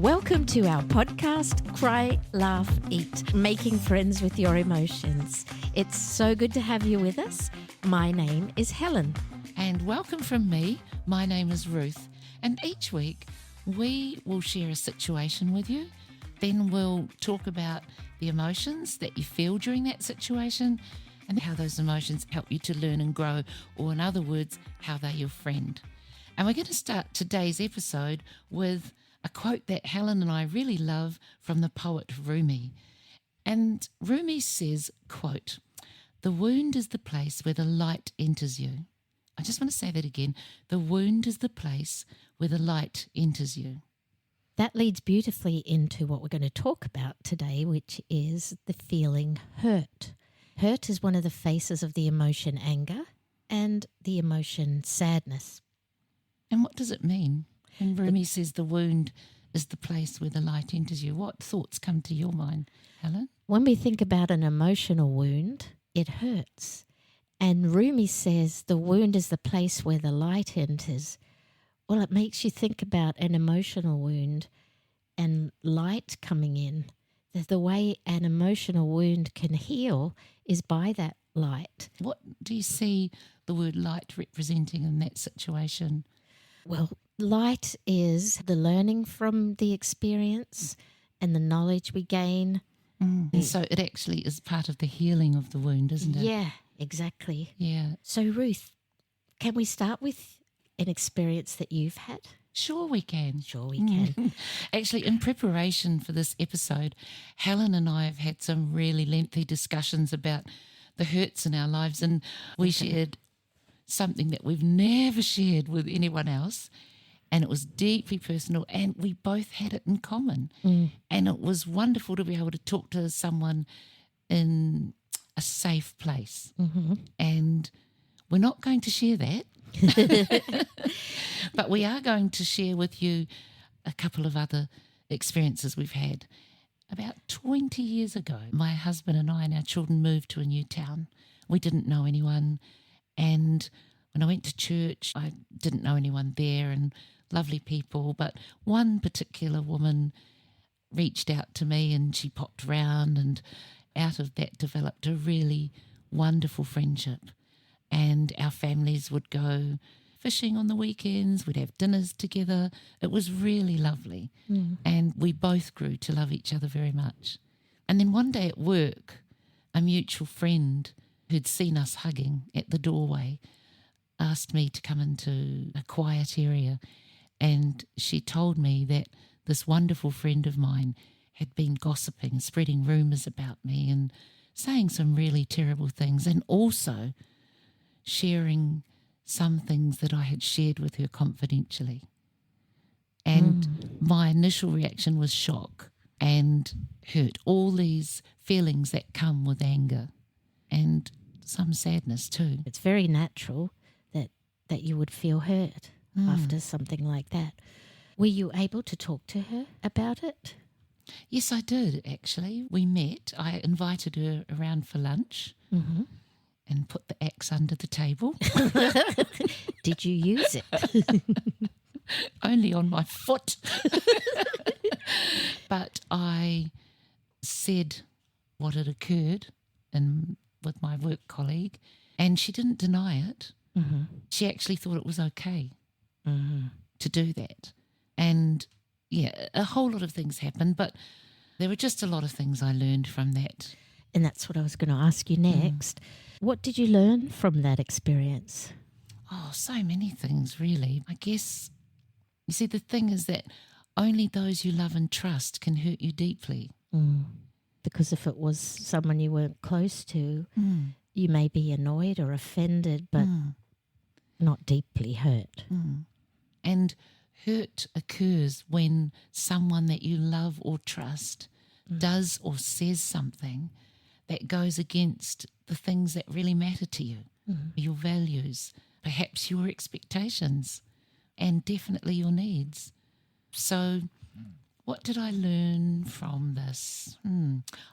Welcome to our podcast, Cry, Laugh, Eat, Making Friends with Your Emotions. It's so good to have you with us. My name is Helen. And welcome from me. My name is Ruth. And each week we will share a situation with you. Then we'll talk about the emotions that you feel during that situation and how those emotions help you to learn and grow, or in other words, how they're your friend. And we're going to start today's episode with a quote that Helen and I really love from the poet Rumi. And Rumi says, quote, "The wound is the place where the light enters you." I just want to say that again. The wound is the place where the light enters you. That leads beautifully into what we're going to talk about today, which is the feeling hurt. Hurt is one of the faces of the emotion anger and the emotion sadness. And what does it mean when Rumi says the wound is the place where the light enters you? What thoughts come to your mind, Helen? When we think about an emotional wound, it hurts. And Rumi says the wound is the place where the light enters. Well, it makes you think about an emotional wound and light coming in. The way an emotional wound can heal is by that light. What do you see the word light representing in that situation? Well, light is the learning from the experience and the knowledge we gain. And so it actually is part of the healing of the wound, isn't it? Yeah, exactly. Yeah. So, Ruth, can we start with an experience that you've had? Sure we can. Sure we can. Actually, in preparation for this episode, Helen and I have had some really lengthy discussions about the hurts in our lives, and we shared something that we've never shared with anyone else, and it was deeply personal, and we both had it in common. And it was wonderful to be able to talk to someone in a safe place. And we're not going to share that, but we are going to share with you a couple of other experiences we've had. About 20 years ago, my husband and I and our children moved to a new town. We didn't know anyone, and when I went to church, I didn't know anyone there, and lovely people, but one particular woman reached out to me and she popped round, and out of that developed a really wonderful friendship. And our families would go fishing on the weekends, we'd have dinners together. It was really lovely. And we both grew to love each other very much. And then one day at work, a mutual friend who'd seen us hugging at the doorway asked me to come into a quiet area, and she told me that this wonderful friend of mine had been gossiping, spreading rumours about me and saying some really terrible things, and also sharing some things that I had shared with her confidentially. And my initial reaction was shock and hurt, all these feelings that come with anger and some sadness too. It's very natural that you would feel hurt after something like that. Were you able to talk to her about it? Yes, I did, actually. We met. I invited her around for lunch and put the axe under the table. Did you use it? Only on my foot. But I said what had occurred with my work colleague, and she didn't deny it. She actually thought it was okay to do that. And yeah, a whole lot of things happened, but there were just a lot of things I learned from that. And that's what I was going to ask you next. What did you learn from that experience? Oh, so many things, really. I guess, you see, the thing is that only those you love and trust can hurt you deeply. Because if it was someone you weren't close to, you may be annoyed or offended, but not deeply hurt. And hurt occurs when someone that you love or trust does or says something that goes against the things that really matter to you, your values, perhaps your expectations, and definitely your needs. So what did I learn from this?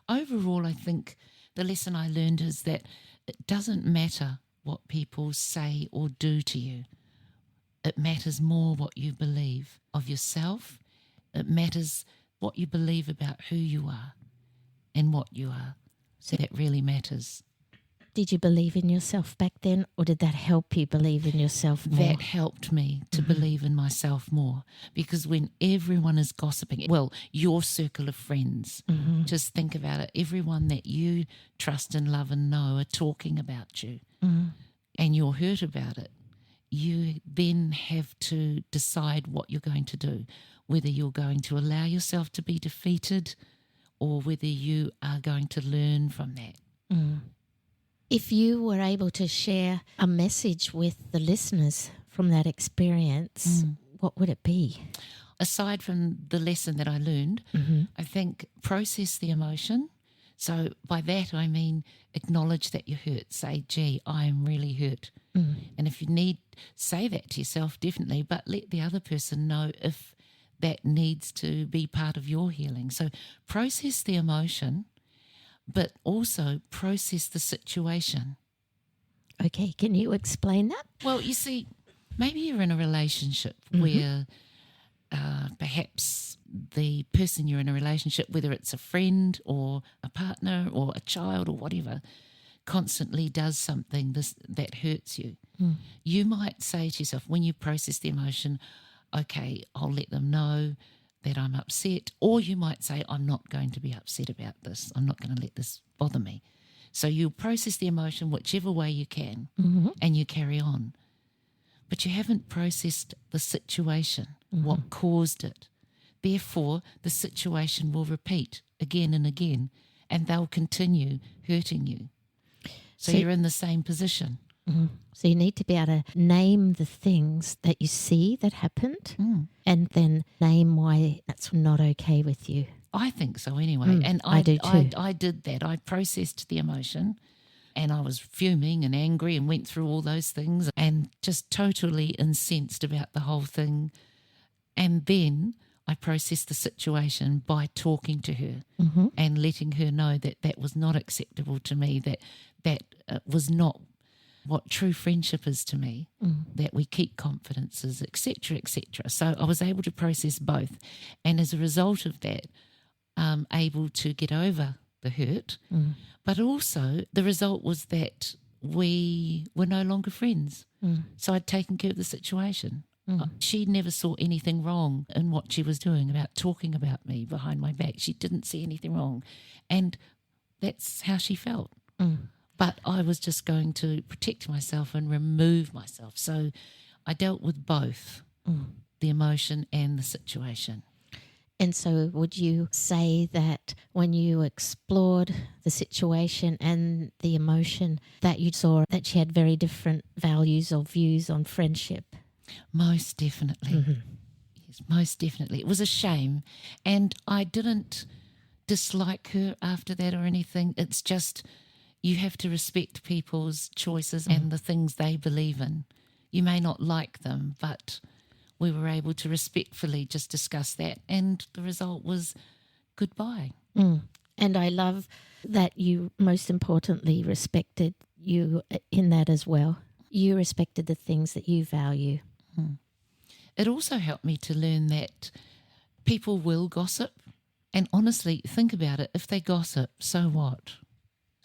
Overall, I think the lesson I learned is that it doesn't matter what people say or do to you. It matters more what you believe of yourself It matters what you believe about who you are and what you are. So that really matters. Did you believe in yourself back then, or did that help you believe in yourself more? That helped me to believe in myself more, because when everyone is gossiping, well, your circle of friends, just think about it. Everyone that you trust and love and know are talking about you, and you're hurt about it. You then have to decide what you're going to do, whether you're going to allow yourself to be defeated or whether you are going to learn from that. If you were able to share a message with the listeners from that experience, what would it be? Aside from the lesson that I learned, I think process the emotion. So by that I mean acknowledge that you're hurt. Say, gee, I am really hurt. And if you need, say that to yourself, definitely, but let the other person know if that needs to be part of your healing. So process the emotion, but also process the situation. Okay, can you explain that? Well, you see, maybe you're in a relationship where perhaps the person you're in a relationship, whether it's a friend or a partner or a child or whatever, constantly does something that hurts you. You might say to yourself, when you process the emotion, okay, I'll let them know that I'm upset. Or you might say, I'm not going to be upset about this. I'm not going to let this bother me. So you process the emotion whichever way you can, and you carry on. But you haven't processed the situation, what caused it. Therefore, the situation will repeat again and again, and they'll continue hurting you. So you're in the same position. So you need to be able to name the things that you see that happened and then name why that's not okay with you. I think so anyway. And I do too. I did that. I processed the emotion, and I was fuming and angry and went through all those things and just totally incensed about the whole thing. And then I processed the situation by talking to her and letting her know that that was not acceptable to me, that was not what true friendship is to me, that we keep confidences, etc., etc. So I was able to process both. And as a result of that, able to get over the hurt. But also the result was that we were no longer friends. So I'd taken care of the situation. She never saw anything wrong in what she was doing about talking about me behind my back. She didn't see anything wrong. And that's how she felt. But I was just going to protect myself and remove myself. So I dealt with both, the emotion and the situation. And so would you say that when you explored the situation and the emotion, that you saw that she had very different values or views on friendship? Most definitely. Yes, most definitely. It was a shame. And I didn't dislike her after that or anything. It's just you have to respect people's choices and the things they believe in. You may not like them, but we were able to respectfully just discuss that, and the result was goodbye. And I love that you most importantly respected you in that as well. You respected the things that you value. It also helped me to learn that people will gossip, and honestly, think about it. If they gossip, so what?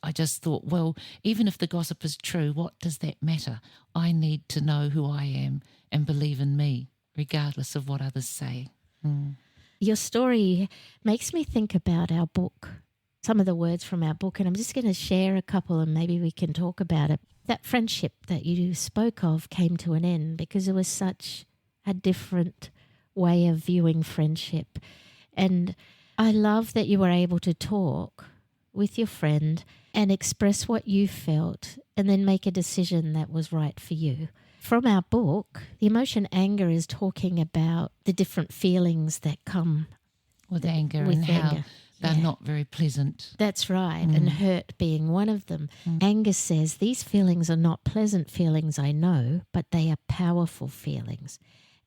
I just thought, well, even if the gossip is true, what does that matter? I need to know who I am and believe in me, regardless of what others say. Your story makes me think about our book, some of the words from our book, and I'm just going to share a couple and maybe we can talk about it. That friendship that you spoke of came to an end because it was such a different way of viewing friendship. And I love that you were able to talk with your friend and express what you felt and then make a decision that was right for you. From our book, the emotion anger is talking about the different feelings that come with anger and how they're not very pleasant. That's right, and hurt being one of them. Anger says, these feelings are not pleasant feelings, I know, but they are powerful feelings.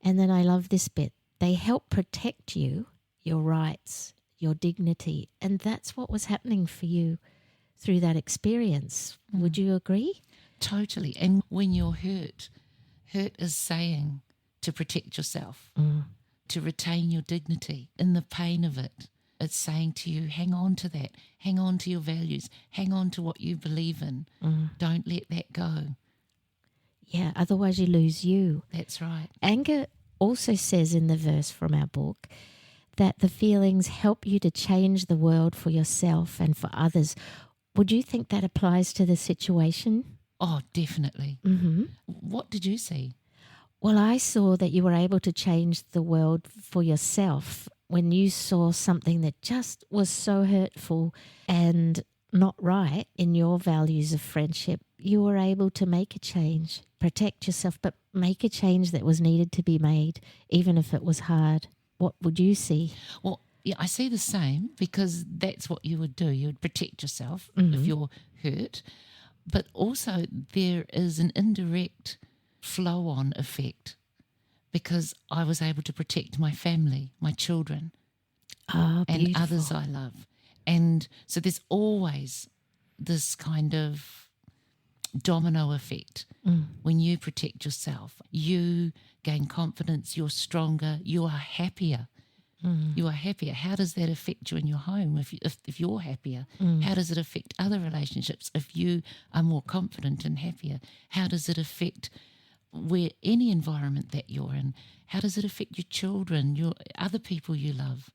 And then I love this bit. They help protect you, your rights, your dignity, and that's what was happening for you through that experience. Would you agree? Totally. And when you're hurt is saying to protect yourself. to retain your dignity in the pain of it. It's saying to you, hang on to that, hang on to your values, hang on to what you believe in. Don't let that go. Yeah, otherwise you lose you. That's right. Anger also says in the verse from our book that the feelings help you to change the world for yourself and for others. Would you think that applies to the situation? Oh, definitely. Mm-hmm. What did you see? Well, I saw that you were able to change the world for yourself when you saw something that just was so hurtful and not right in your values of friendship. You were able to make a change, protect yourself, but make a change that was needed to be made, even if it was hard. What would you see? Well, yeah, I see the same, because that's what you would do. You would protect yourself if you're hurt. But also there is an indirect flow-on effect, because I was able to protect my family, my children, and others I love. And so there's always this kind of domino effect. When you protect yourself, you gain confidence, you're stronger, you are happier. You are happier. How does that affect you in your home if you're happier? How does it affect other relationships if you are more confident and happier? How does it affect any environment that you're in? How does it affect your children, your other people you love,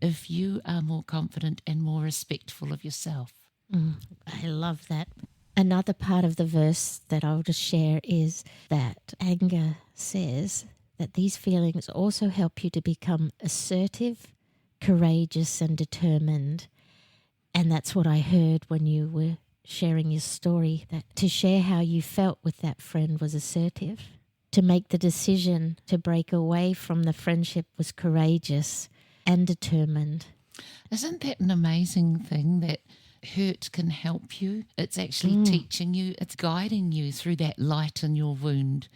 if you are more confident and more respectful of yourself? I love that. Another part of the verse that I'll just share is that anger says that these feelings also help you to become assertive, courageous, and determined. And that's what I heard when you were sharing your story, that to share how you felt with that friend was assertive. To make the decision to break away from the friendship was courageous and determined. Isn't that an amazing thing, that hurt can help you? It's actually teaching you, it's guiding you through that light in your wound.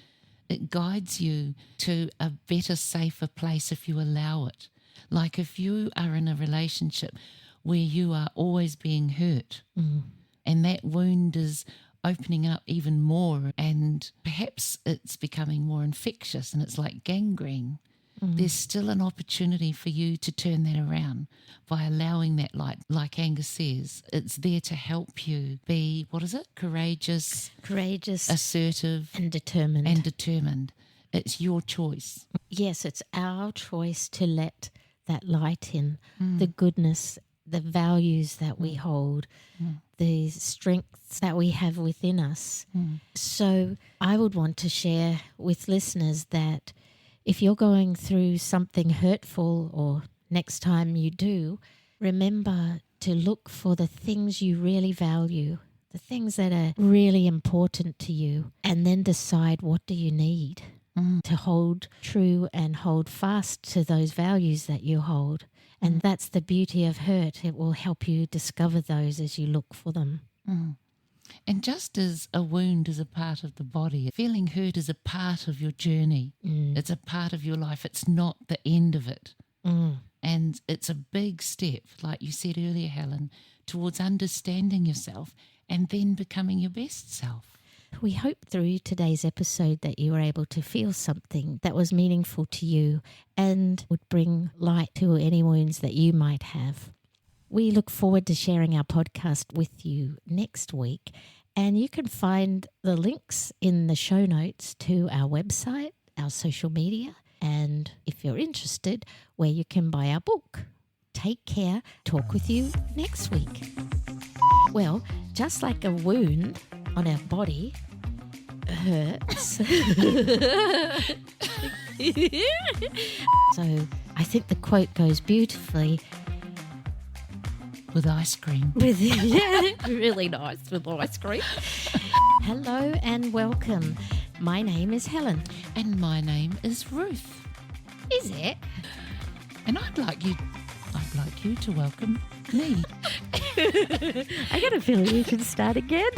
It guides you to a better, safer place if you allow it. Like if you are in a relationship where you are always being hurt and that wound is opening up even more, and perhaps it's becoming more infectious and it's like gangrene, there's still an opportunity for you to turn that around by allowing that light. Like Angus says, it's there to help you be, what is it? Courageous, assertive, and determined. It's your choice. Yes, it's our choice to let that light in, the goodness, the values that we hold, the strengths that we have within us. So I would want to share with listeners that if you're going through something hurtful, or next time you do, remember to look for the things you really value, the things that are really important to you, and then decide what do you need to hold true and hold fast to those values that you hold. And that's the beauty of hurt. It will help you discover those as you look for them. And just as a wound is a part of the body, feeling hurt is a part of your journey. It's a part of your life. It's not the end of it. And it's a big step, like you said earlier, Helen, towards understanding yourself and then becoming your best self. We hope through today's episode that you were able to feel something that was meaningful to you and would bring light to any wounds that you might have. We look forward to sharing our podcast with you next week, and you can find the links in the show notes to our website, our social media, and if you're interested, where you can buy our book. Take care. Talk with you next week. Well, just like a wound on our body hurts. So I think the quote goes beautifully. With ice cream. Really nice with ice cream. Hello and welcome. My name is Helen. And my name is Ruth. Is it? And I'd like you to welcome me. I got a feeling you can start again.